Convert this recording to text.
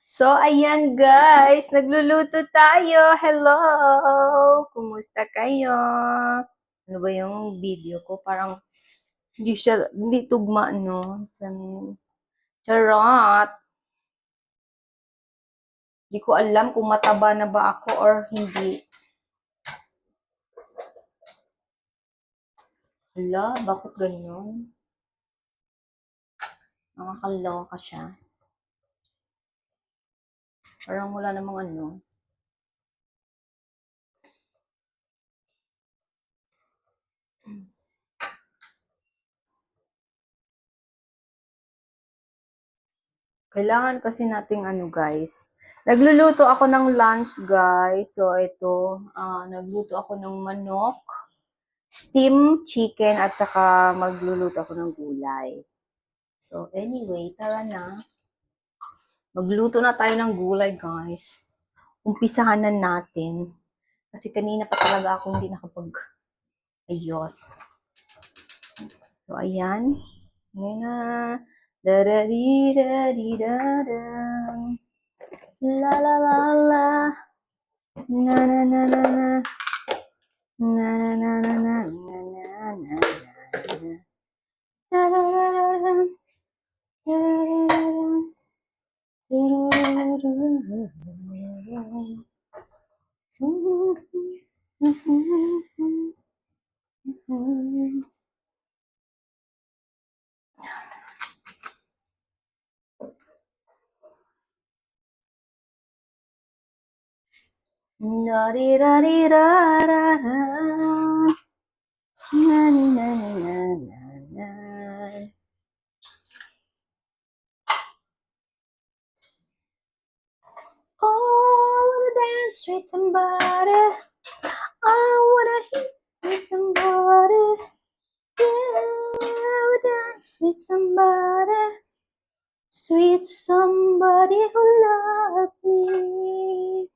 So, ayan guys, nagluluto tayo. Hello! Kumusta kayo? Ano ba yung video ko? Parang hindi tugma, no? Charot! Hindi ko alam kung mataba na ba ako or hindi. Hala, bakit ganyan? Nakakaloka siya. Parang wala namang ano. Kailangan kasi nating ano guys. Nagluluto ako ng lunch guys. So ito, nagluto ako ng manok, steam chicken at saka magluluto ako ng gulay. So anyway, tara na. Magluto na tayo ng gulay guys. Umpisahan na natin. Kasi kanina pa talaga ako hindi nakapag-ayos. So ayan. Ngayon na. Da-da-di-da-di-da-da. La la la la. Na na na na na. Na na na na na na na na. Da da da da. Da da da da. La di da di da da da. Na na na na na. Oh, I wanna dance with somebody. I wanna hit with somebody. Yeah, I wanna dance with somebody. Sweet somebody who loves me.